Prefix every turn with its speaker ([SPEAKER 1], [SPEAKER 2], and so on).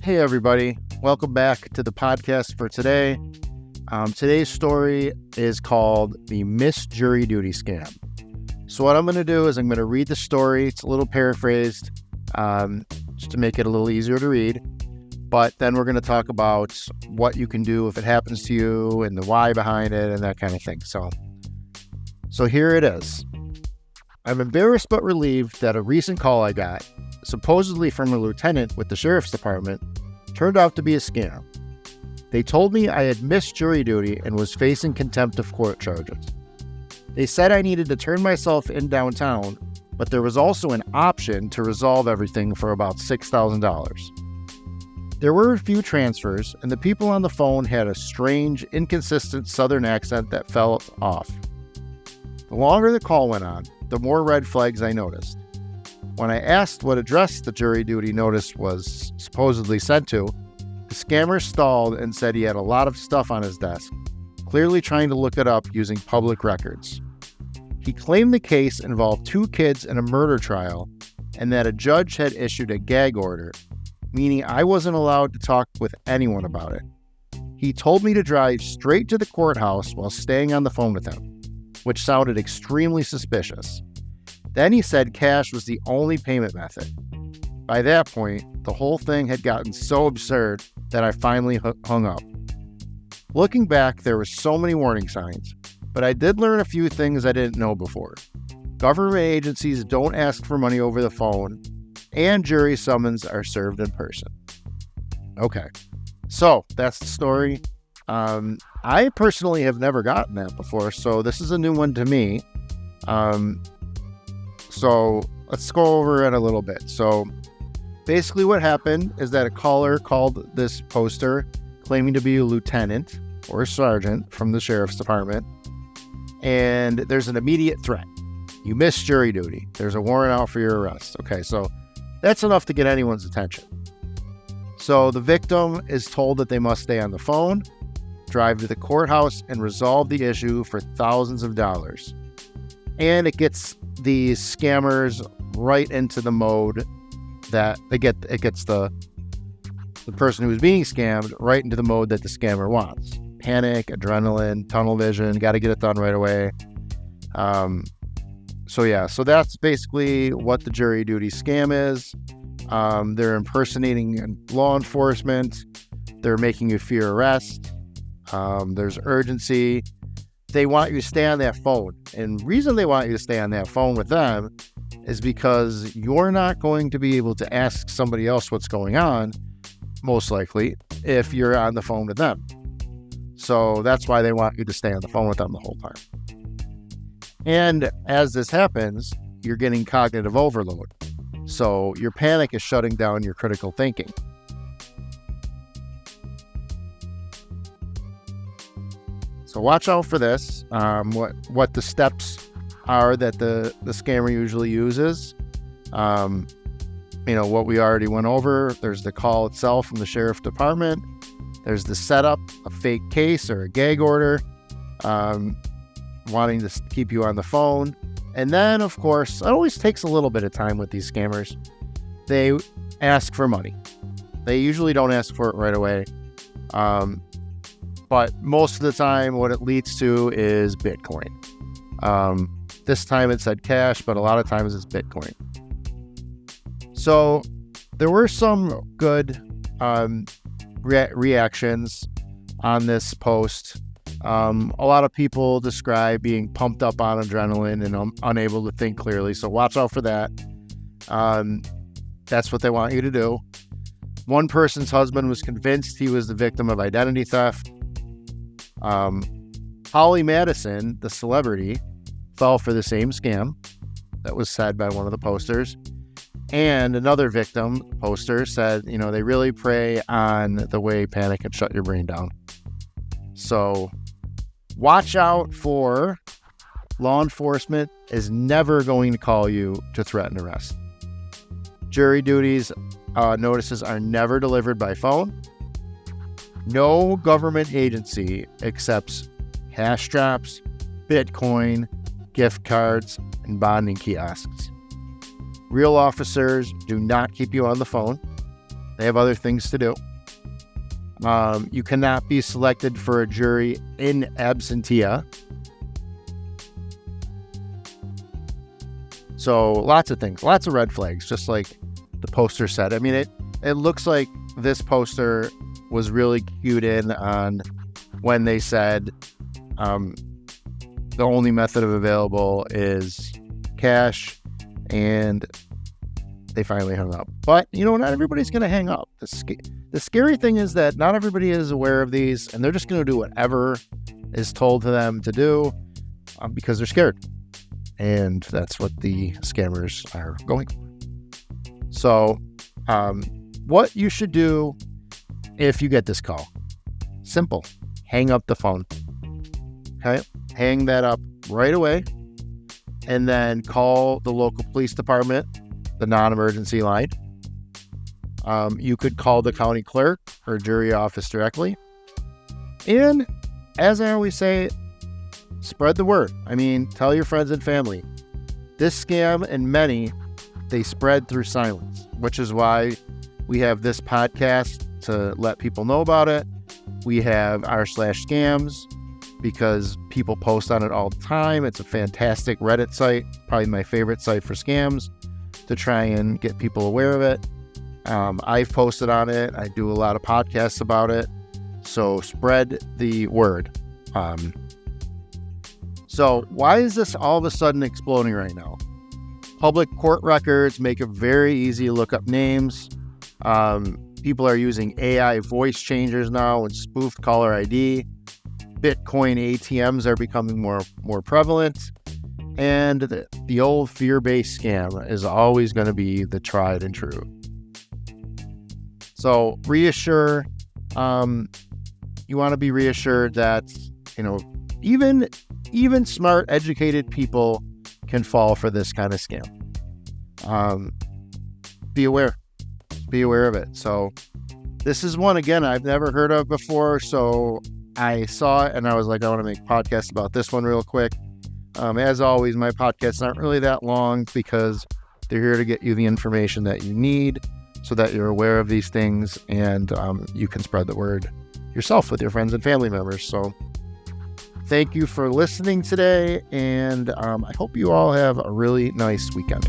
[SPEAKER 1] Hey everybody, welcome back to the podcast for today. Today's story is called the Missed Jury Duty Scam. So what I'm going to do is I'm going to read the story. It's a little paraphrased, just to make it a little easier to read. But then we're going to talk about what you can do if it happens to you and the why behind it and that kind of thing. So here it is. I'm embarrassed but relieved that a recent call I got, supposedly from a lieutenant with the sheriff's department, turned out to be a scam. They told me I had missed jury duty and was facing contempt of court charges. They said I needed to turn myself in downtown, but there was also an option to resolve everything for about $6,000. There were a few transfers, and the people on the phone had a strange, inconsistent southern accent that felt off. The longer the call went on, the more red flags I noticed. When I asked what address the jury duty notice was supposedly sent to, the scammer stalled and said he had a lot of stuff on his desk, clearly trying to look it up using public records. He claimed the case involved 2 kids in a murder trial and that a judge had issued a gag order, meaning I wasn't allowed to talk with anyone about it. He told me to drive straight to the courthouse while staying on the phone with him, which sounded extremely suspicious. Then he said cash was the only payment method. By that point, the whole thing had gotten so absurd that I finally hung up. Looking back, there were so many warning signs, but I did learn a few things I didn't know before. Government agencies don't ask for money over the phone, and jury summons are served in person. Okay, so that's the story. I personally have never gotten that before, so this is a new one to me. So let's go over it a little bit. So basically what happened is that a caller called this poster claiming to be a lieutenant or a sergeant from the sheriff's department. And there's an immediate threat. You missed jury duty. There's a warrant out for your arrest. Okay, so that's enough to get anyone's attention. So the victim is told that they must stay on the phone, drive to the courthouse, and resolve the issue for thousands of dollars. And it gets the scammers right into the mode that it gets the person who's being scammed right into the mode that the scammer wants. Panic, adrenaline, tunnel vision, got to get it done right away. So that's basically what the jury duty scam is. They're impersonating law enforcement. They're making you fear arrest. There's urgency. They want you to stay on that phone. And the reason they want you to stay on that phone with them is because you're not going to be able to ask somebody else what's going on, most likely, if you're on the phone with them. So that's why they want you to stay on the phone with them the whole time. And as this happens, you're getting cognitive overload. So your panic is shutting down your critical thinking. So watch out for this. What the steps are that the scammer usually uses. What we already went over. There's the call itself from the sheriff's department. There's the setup, a fake case or a gag order, wanting to keep you on the phone. And then, of course, it always takes a little bit of time with these scammers. They ask for money. They usually don't ask for it right away. But most of the time, what it leads to is Bitcoin. This time it said cash, but a lot of times it's Bitcoin. So there were some good reactions on this post. A lot of people describe being pumped up on adrenaline and unable to think clearly. So watch out for that. That's what they want you to do. One person's husband was convinced he was the victim of identity theft. Holly Madison, the celebrity, fell for the same scam that was said by one of the posters. And another victim poster said, they really prey on the way panic can shut your brain down. So watch out for law enforcement is never going to call you to threaten arrest. Jury duties notices are never delivered by phone. No government agency accepts cash straps, Bitcoin, gift cards, and bonding kiosks. Real officers do not keep you on the phone. They have other things to do. You cannot be selected for a jury in absentia. So lots of things, lots of red flags, just like the poster said. I mean, it looks like this poster was really cued in on when they said the only method available is cash, and they finally hung up. But, not everybody's going to hang up. The scary thing is that not everybody is aware of these, and they're just going to do whatever is told to them to do because they're scared. And that's what the scammers are going for. So, what you should do if you get this call, simple, hang up the phone. Okay, hang that up right away, and then call the local police department, the non-emergency line. You could call the county clerk or jury office directly. And as I always say, spread the word. I mean, tell your friends and family. This scam and many, they spread through silence, which is why we have this podcast to let people know about it. We have r/scams because people post on it all the time. It's a fantastic Reddit site, probably my favorite site for scams to try and get people aware of it. I've posted on it. I do a lot of podcasts about it. So spread the word. So why is this all of a sudden exploding right now? Public court records make it very easy to look up names. People are using AI voice changers now and spoofed caller ID. Bitcoin ATMs are becoming more prevalent. And the old fear-based scam is always going to be the tried and true. So reassure, you want to be reassured that, even smart, educated people can fall for this kind of scam. Be aware of it. So this is one, again, I've never heard of before. So I saw it and I was like, I want to make a podcast about this one real quick. As always, my podcasts aren't really that long because they're here to get you the information that you need so that you're aware of these things and you can spread the word yourself with your friends and family members. So thank you for listening today, and I hope you all have a really nice weekend.